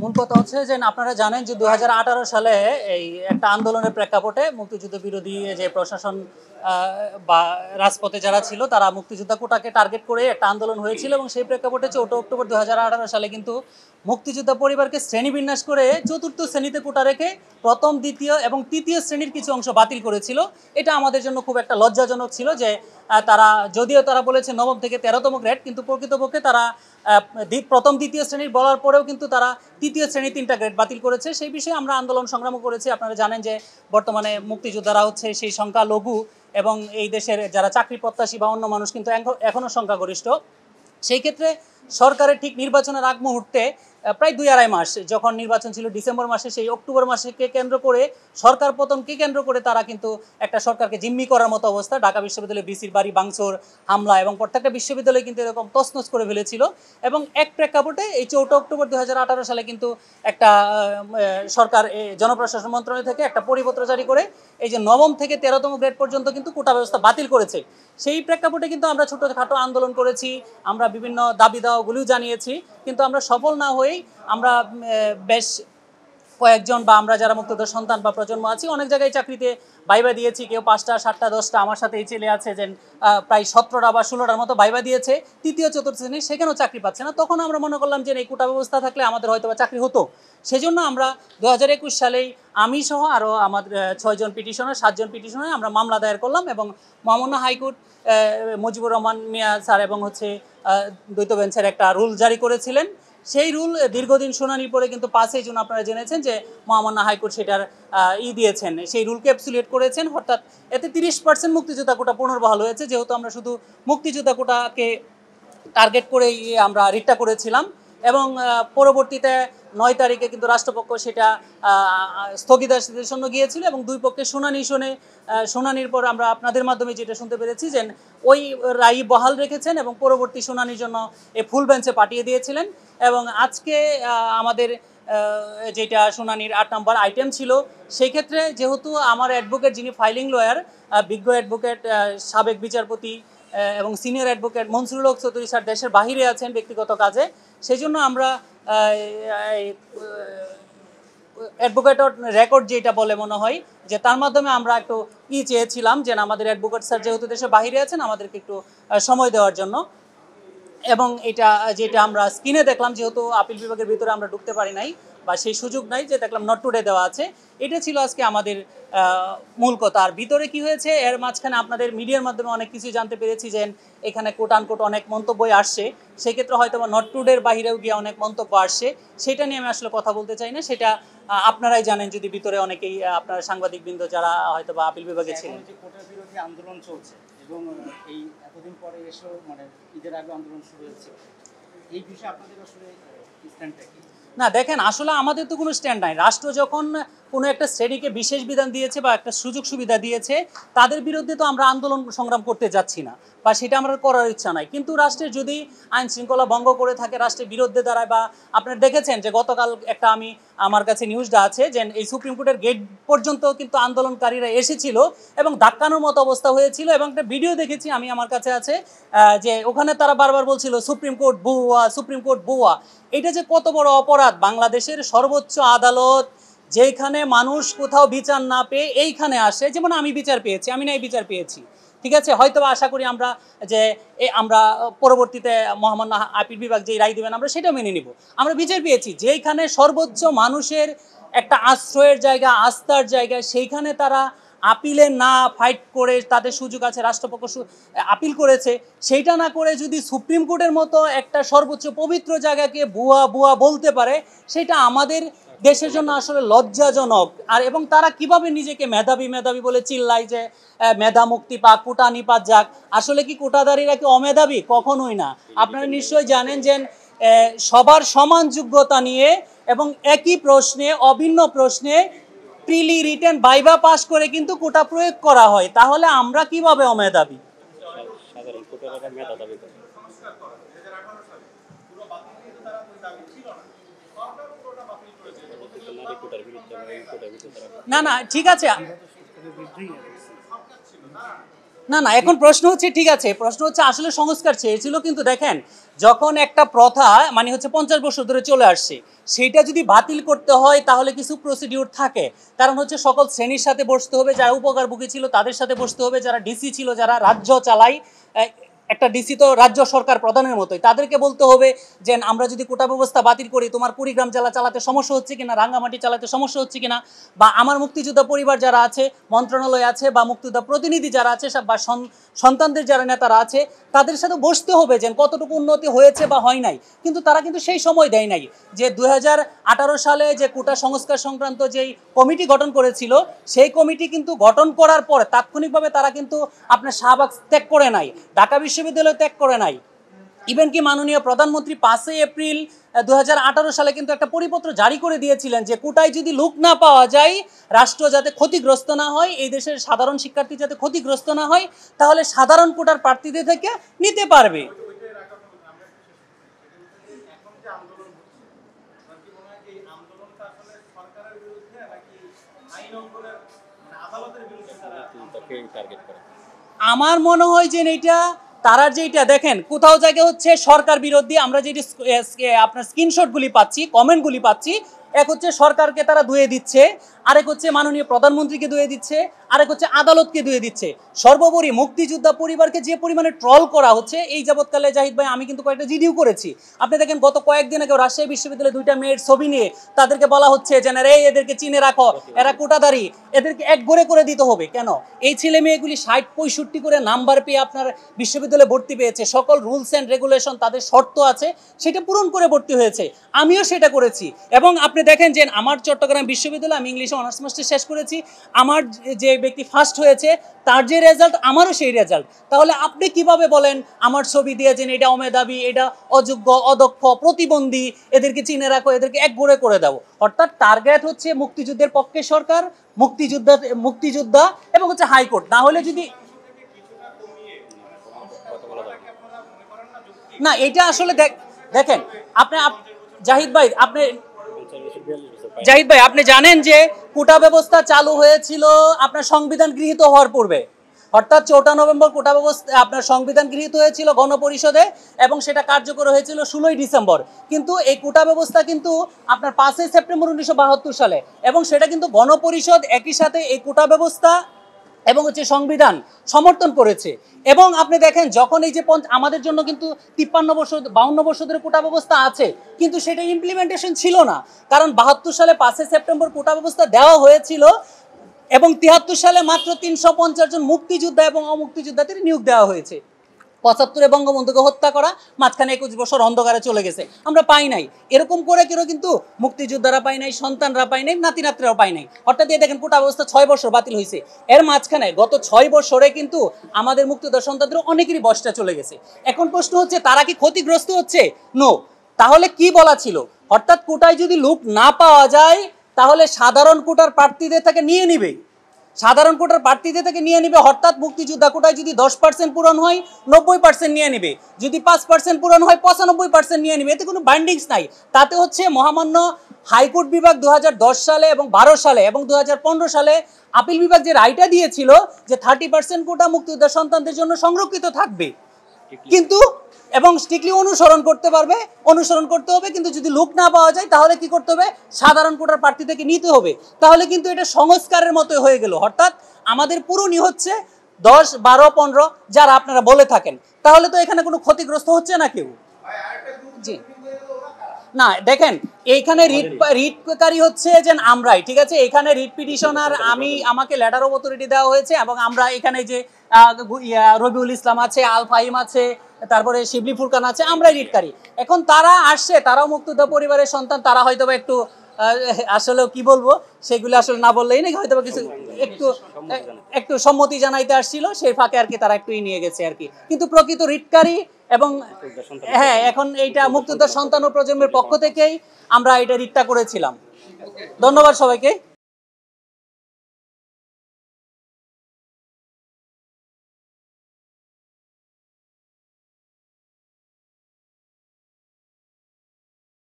মূল কথা হচ্ছে যে আপনারা জানেন যে 2018 সালে এই একটা আন্দোলনের প্রেক্ষাপটে মুক্তিযুদ্ধ বিরোধী যে প্রশাসন বা রাজপথে যারা ছিল তারা মুক্তিযোদ্ধা কোটাকে টার্গেট করে একটা আন্দোলন হয়েছিল এবং সেই প্রেক্ষাপটে 4 অক্টোবর 2018 সালে কিন্তু মুক্তিযোদ্ধা পরিবারকে শ্রেণীবিন্যাস করে চতুর্থ শ্রেণীতে কোটা রেখে প্রথম, দ্বিতীয় এবং তৃতীয় শ্রেণীর কিছু অংশ বাতিল করেছিল। এটা আমাদের জন্য খুব একটা লজ্জাজনক ছিল যে তারা যদিও তারা বলেছে নবম থেকে 13তম গ্রেড, কিন্তু প্রকৃতপক্ষে তারা প্রথম দ্বিতীয় শ্রেণীর বলার পরেও কিন্তু তারা তৃতীয় শ্রেণী 3টা গ্রেড বাতিল করেছে। সেই বিষয়ে আমরা আন্দোলন সংগ্রামও করেছি। আপনারা জানেন যে বর্তমানে মুক্তিযোদ্ধারা হচ্ছে সেই সংখ্যা লঘু এবং এই দেশের যারা চাকরি প্রত্যাশী বা অন্য মানুষ কিন্তু এখনও সংখ্যাগরিষ্ঠ। সেই ক্ষেত্রে সরকারের ঠিক নির্বাচনের আগ মুহূর্তে প্রায় 2-2.5 মাস, যখন নির্বাচন ছিল ডিসেম্বর মাসে, সেই অক্টোবর মাসকে কেন্দ্র করে সরকার পতনকে কেন্দ্র করে তারা কিন্তু একটা সরকারকে জিম্মি করার মতো অবস্থা, ঢাকা বিশ্ববিদ্যালয়ে বিসির বাড়ি ভাঙচুর, হামলা এবং প্রত্যেকটা বিশ্ববিদ্যালয় কিন্তু এরকম তছনছ করে ফেলেছিল। এবং এক প্রেক্ষাপটে এই 4 অক্টোবর 2018 সালে কিন্তু একটা সরকার জনপ্রশাসন মন্ত্রণালয় থেকে একটা পরিপত্র জারি করে এই যে নবম থেকে 13তম গ্রেড পর্যন্ত কিন্তু কোটা ব্যবস্থা বাতিল করেছে। সেই প্রেক্ষাপটে কিন্তু আমরা ছোটোখাটো আন্দোলন করেছি, আমরা বিভিন্ন দাবি দাওয়াগুলিও জানিয়েছি, কিন্তু আমরা সফল না হয়েই আমরা বেশ কয়েকজন বা আমরা যারা মুক্তিযোদ্ধার সন্তান বা প্রজন্ম আছি অনেক জায়গায় চাকরিতে ভাইবা দিয়েছি। কেউ 5টা, 7টা, 10টা, আমার সাথে এই ছেলে আছে যে প্রায় 17টা বা 16টার মতো ভাইবা দিয়েছে তৃতীয় চতুর্থ শ্রেণী, সেখানেও চাকরি পাচ্ছে না। তখন আমরা মনে করলাম যে এই কোটা ব্যবস্থা থাকলে আমাদের হয়তো বা চাকরি হতো। সেজন্য আমরা 2021 সালেই আমি সহ আরও আমাদের 6 জন পিটিশনার, 7 জন পিটিশনার আমরা মামলা দায়ের করলাম এবং মহামান্য হাইকোর্ট মুজিবুর রহমান মিয়া স্যার এবং হচ্ছে দ্বৈত বেঞ্চের একটা রুল জারি করেছিলেন। সেই রুল দীর্ঘদিন শুনানির পরে কিন্তু 5 জুন আপনারা জেনেছেন যে মহামান্য হাইকোর্ট সেটার দিয়েছেন, সেই রুলকে অ্যাবসলিউট করেছেন। অর্থাৎ এতে 30% মুক্তিযোদ্ধা কোটা পুনর্বহাল হয়েছে, যেহেতু আমরা শুধু মুক্তিযোদ্ধা কোটাকে টার্গেট করেই আমরা রিটটা করেছিলাম। এবং পরবর্তীতে 9 তারিখে কিন্তু রাষ্ট্রপক্ষ সেটা স্থগিতাদেশের জন্য গিয়েছিল এবং দুই পক্ষে শুনানির পর আমরা আপনাদের মাধ্যমে যেটা শুনতে পেরেছি যে ওই রায় বহাল রেখেছেন এবং পরবর্তী শুনানির জন্য ফুল বেঞ্চে পাঠিয়ে দিয়েছিলেন। এবং আজকে আমাদের যেটা শুনানির 8 নম্বর আইটেম ছিল, সেই ক্ষেত্রে যেহেতু আমার অ্যাডভোকেট যিনি ফাইলিং লয়ার, বিজ্ঞ অ্যাডভোকেট সাবেক বিচারপতি এবং senior advocate Mansurul Haque Chowdhury sir দেশের বাহিরে আছেন ব্যক্তিগত কাজে, সেই জন্য আমরা অ্যাডভোকেটর রেকর্ড যেটা বলে মনে হয় যে তার মাধ্যমে আমরা একটু চেয়েছিলাম যে আমাদের অ্যাডভোকেট স্যার যেহেতু দেশের বাহিরে আছেন আমাদেরকে একটু সময় দেওয়ার জন্য। এবং এটা যেটা আমরা স্ক্রিনে দেখলাম, যেহেতু আপিল বিভাগের ভিতরে আমরা ঢুকতে পারি নাই বা সেই সুযোগ নাই, যে দেখলাম নট টুডে দেওয়া আছে, এটা ছিল আজকে আমাদের মূল কথা। আর ভিতরে কি হয়েছে এর মাঝখানে আপনাদের মিডিয়ার মাধ্যমে অনেক কিছু জানতে পেরেছি যে এখানে কোট আনকোট অনেক মন্তব্যই আসছে, সেক্ষেত্রে হয়তো বা নট টুডের বাহিরেও গিয়ে অনেক মন্তব্য আসছে, সেটা নিয়ে আমি আসলে কথা বলতে চাই না। সেটা আপনারাই জানেন যদি ভিতরে অনেকেই আপনার সাংবাদিকবৃন্দ যারা হয়তো বা আপিল বিভাগে ছিলেন। কোটার বিরোধী আন্দোলন চলছে এবং এই এতদিন পরে এসেও মানে ঈদের আগে আন্দোলন শুরু হয়েছে, এই বিষয়ে আপনাদের আসলে স্ট্যান্ডটা কি? না দেখেন, আসলে আমাদের তো কোনো স্ট্যান্ড নাই। রাষ্ট্র যখন কোনো একটা শ্রেণীকে বিশেষ বিধান দিয়েছে বা একটা সুযোগ সুবিধা দিয়েছে, তাদের বিরুদ্ধে তো আমরা আন্দোলন সংগ্রাম করতে যাচ্ছি না বা সেটা আমরা করার ইচ্ছা নাই। কিন্তু রাষ্ট্রের যদি আইন শৃঙ্খলা ভঙ্গ করে থাকে, রাষ্ট্রের বিরুদ্ধে দাঁড়ায়, বা আপনারা দেখেছেন যে গতকাল একটা আমার কাছে নিউজটা আছে যে এই সুপ্রিম কোর্টের গেট পর্যন্ত কিন্তু আন্দোলনকারীরা এসেছিল এবং ধাক্কানোর মতো অবস্থা হয়েছিল। এবং একটা ভিডিও দেখেছি আমি, আমার কাছে আছে, যে ওখানে তারা বারবার বলছিল সুপ্রিম কোর্ট বুয়া, সুপ্রিম কোর্ট বুয়া। এটা যে কত বড় অপরাধ! বাংলাদেশের সর্বোচ্চ আদালত যেখানে মানুষ কোথাও বিচার না পেয়ে এইখানে আসে, যেমন আমি বিচার পেয়েছি, আমি নাই বিচার পেয়েছি, ঠিক আছে, হয়তো আশা করি আমরা যে আমরা পরবর্তীতে মহামান্য আপিল বিভাগ যেই রায় দেবেন আমরা সেটা মেনে নিব। আমরা বিচার পেয়েছি যেইখানে সর্বোচ্চ মানুষের একটা আশ্রয়ের জায়গা, আস্থার জায়গা, সেইখানে তারা আপিলে না ফাইট করে, তাদের সুযোগ আছে, রাষ্ট্রপক্ষ আপিল করেছে, সেইটা না করে যদি সুপ্রিম কোর্টের মতো একটা সর্বোচ্চ পবিত্র জায়গাকে ভুয়া ভুয়া বলতে পারে, সেটা আমাদের দেশের জন্য আসলে লজ্জাজনক। আর এবং তারা কিভাবে নিজেকে মেধাবী মেধাবী বলে চিল্লায় যে মেধা মুক্তি পাক, কোটা নিপাত যাক। আসলে কি কোটাদারীরা কি অমেধাবী? কখনোই না। আপনারা নিশ্চয়ই জানেন যে সবার সমান যোগ্যতা নিয়ে এবং একই প্রশ্নে, অভিন্ন প্রশ্নে প্রিলি রিটেন ভাইভা পাস করে কিন্তু কোটা প্রয়োগ করা হয়, তাহলে আমরা কিভাবে অমেধাবী? না না, ঠিক আছে, না না, এখন প্রশ্ন হচ্ছে, ঠিক আছে, প্রশ্ন হচ্ছে আসলে সংস্কার চেয়েছিল, কিন্তু দেখেন যখন একটা প্রথা মানে হচ্ছে 50 বছর ধরে চলে আসছে, সেইটা যদি বাতিল করতে হয় তাহলে কিছু প্রসিডিউর থাকে। কারণ হচ্ছে সকল শ্রেণীর সাথে বসতে হবে, যারা উপকারভোগী ছিল তাদের সাথে বসতে হবে, যারা ডিসি ছিল, যারা রাজ্য চালায়, একটা ডিসি তো রাজ্য সরকার প্রধানের মতোই, তাদেরকে বলতে হবে যে আমরা যদি কোটা ব্যবস্থা বাতিল করি তোমার কুড়িগ্রাম জেলা চালাতে সমস্যা হচ্ছে কিনা, রাঙ্গামাটি চালাতে সমস্যা হচ্ছে কিনা, বা আমার মুক্তিযোদ্ধা পরিবার যারা আছে, মন্ত্রণালয় আছে, বা মুক্তিযোদ্ধা প্রতিনিধি যারা আছে, বা সন্তানদের যারা নেতারা আছে, তাদের সাথে বসতে হবে যে কতটুকু উন্নতি হয়েছে বা হয় নাই। কিন্তু তারা কিন্তু সেই সময় দেয় নাই। যে 2018 সালে যে কোটা সংস্কার সংক্রান্ত যেই কমিটি গঠন করেছিল, সেই কমিটি কিন্তু গঠন করার পরে তাৎক্ষণিকভাবে তারা কিন্তু আপনার শাহবাগ ত্যাগ করে নাই, ঢাকা বিশ্ববিদ্যালয় ত্যাগ করে নাই। ইভেন কি মাননীয় প্রধানমন্ত্রী 5 এপ্রিল 2018 সালে কিন্তু একটা পরিপত্র জারি করে দিয়েছিলেন যে কোটায় যদি লোক না পাওয়া যায়, রাষ্ট্র যাতে ক্ষতিগ্রস্ত না হয়, এই দেশের সাধারণ শিক্ষার্থী যাতে ক্ষতিগ্রস্ত না হয়, তাহলে সাধারণ কোটার প্রার্থীদের থেকে নিতে পারবে। আমার মনে হয় যে এইটা তারা যেটা দেখেন কোথাও জায়গায় হচ্ছে সরকার বিরোধী, আমরা যেটি আপনার স্ক্রিনশটগুলি পাচ্ছি, কমেন্টগুলি পাচ্ছি, এক হচ্ছে সরকারকে তারা ধুয়ে দিচ্ছে, আরেক হচ্ছে মাননীয় প্রধানমন্ত্রীকে ধুয়ে দিচ্ছে, আরেক হচ্ছে আদালতকে ধুয়ে দিচ্ছে। সর্বোপরি মুক্তিযোদ্ধা পরিবারকে যে পরিমাণে ট্রল করা হচ্ছে এই যাবৎকালে, জাহিদ ভাই আমি কিন্তু কয়েকটা ভিডিও করেছি, আপনি দেখেন গত কয়েকদিন আগে রাজশাহী বিশ্ববিদ্যালয়ে 2টা মেয়ের ছবি নিয়ে তাদেরকে বলা হচ্ছে যে এদেরকে চিনে রাখো, এরা কোটাদারি, এদেরকে এক ঘরে করে দিতে হবে। কেন? এই ছেলে মেয়েগুলি 60-65 করে নাম্বার পেয়ে আপনার বিশ্ববিদ্যালয়ে ভর্তি পেয়েছে, সকল রুলস অ্যান্ড রেগুলেশন, তাদের শর্ত আছে, সেটা পূরণ করে ভর্তি হয়েছে, আমিও সেটা করেছি। এবং আপনি দেখেন যে আমার চট্টগ্রাম বিশ্ববিদ্যালয়ে আমি ইংলিশে অনার্স মাস্টার শেষ করেছি, আমার যে ব্যক্তি ফার্স্ট হয়েছে তার যে রেজাল্ট আমারও সেই রেজাল্ট। তাহলে আপনি কিভাবে বলেন আমার ছবি দিয়েছেন এটা অমেধাবী, এটা অযোগ্য, অদক্ষ, প্রতিবন্ধী, এদেরকে চিনে রাখো, এদেরকে এক ঘরে করে দাও। অর্থাৎ টার্গেট হচ্ছে মুক্তিযুদ্ধের পক্ষে সরকার, মুক্তিযোদ্ধা এবং হচ্ছে হাইকোর্ট। না হলে যদি না, এটা আসলে দেখেন আপনি জাহিদ ভাই আপনি জানেন যে কোটা ব্যবস্থা চালু হয়েছিল আপনার সংবিধান গৃহীত হওয়ার পূর্বে, অর্থাৎ 4 নভেম্বর কোটা ব্যবস্থা আপনার সংবিধান গৃহীত হয়েছিল গণপরিষদে, এবং সেটা কার্যকর হয়েছিল 16 ডিসেম্বর। কিন্তু এই কোটা ব্যবস্থা কিন্তু আপনার 5 সেপ্টেম্বর 1972 সালে, এবং সেটা কিন্তু গণপরিষদ একই সাথে এই কোটা ব্যবস্থা এবং হচ্ছে সংবিধান সমর্থন করেছে। এবং আপনি দেখেন যখন এই যে আমাদের জন্য কিন্তু 52 বছর ধরে কোটা ব্যবস্থা আছে, কিন্তু সেটা ইমপ্লিমেন্টেশন ছিল না। কারণ 72 সালে 5 সেপ্টেম্বর কোটা ব্যবস্থা দেওয়া হয়েছিল, এবং 73 সালে মাত্র 350 জন মুক্তিযোদ্ধা এবং অমুক্তিযোদ্ধাদের নিয়োগ দেওয়া হয়েছে। 75-এ বঙ্গবন্ধুকে হত্যা করা, মাঝখানে 21 বছর অন্ধকারে চলে গেছে, আমরা পাই নাই। এরকম করে কেউ কিন্তু মুক্তিযোদ্ধারা পাই নাই, সন্তানরা পাই নাই, নাতি নাতরাও পাই নাই। অর্থাৎ এই দেখেন কোটা ব্যবস্থা 6 বছর বাতিল হয়েছে, এর মাঝখানে গত 6 বছরে কিন্তু আমাদের মুক্তিযোদ্ধা সন্তানদের অনেকেরই বয়সটা চলে গেছে। এখন প্রশ্ন হচ্ছে তারা কি ক্ষতিগ্রস্ত হচ্ছে? নো। তাহলে কি বলা ছিল? অর্থাৎ কোটায় যদি লোক না পাওয়া যায় তাহলে সাধারণ কোটার প্রার্থীদের থেকে নিয়ে নিবে, সাধারণ কোটার প্রার্থীদের থেকে নিয়ে নিবে। অর্থাৎ মুক্তিযোদ্ধা কোটায় যদি 10% পূরণ হয় 90% নিয়ে নিবে, যদি 5% পূরণ হয় 95% নিয়ে নিবে, এতে কোনো বাইন্ডিংস নাই। তাতে হচ্ছে মহামান্য হাইকোর্ট বিভাগ 2010 সালে এবং 12 সালে এবং 2015 সালে আপিল বিভাগ যে রায়টা দিয়েছিল যে 30% কোটা মুক্তিযোদ্ধা সন্তানদের জন্য সংরক্ষিত থাকবে, কিন্তু এবং স্ট্রিক্টলি অনুসরণ করতে হবে। কিন্তু যদি লোক না পাওয়া যায় তাহলে কি করতে হবে? সাধারণ কোটার প্রার্থী থেকে নিতে হবে। তাহলে কিন্তু এটা সংস্কারের মতো হয়ে গেল। অর্থাৎ আমাদের পূরণই হচ্ছে 10, 12, 15 যারা আপনারা বলে থাকেন। তাহলে তো এখানে কোনো ক্ষতিগ্রস্ত হচ্ছে না কেউ। জি না, দেখেন এইখানে রিটকারী হচ্ছে যে আমরাই, ঠিক আছে, এখানে রিট পিটিশনার আমাকে লেটার অফ অথরিটি দেওয়া হয়েছে, এবং আমরা এখানে যে রবিউল ইসলাম আছে, আল ফাহিম আছে, তারপরে শিবলি ফুরকান আছে, আমরাই রিটকারী। এখন তারা আসছে, তারাও মুক্তিযোদ্ধা পরিবারের সন্তান, তারা হয়তো একটু আসলে কি বলবো সেগুলো আসলে না বললেই নাকি হয়তো কিছু একটু সম্মতি জানাইতে আসছিল, সেই ফাঁকে আর কি তারা একটু নিয়ে গেছে আর কি। কিন্তু প্রকৃত রিটকারী এবং হ্যাঁ, এখন এইটা মুক্তিযোদ্ধা সন্তান ও প্রজন্মের পক্ষ থেকেই আমরা এটা রিটটা করেছিলাম। ধন্যবাদ সবাইকে।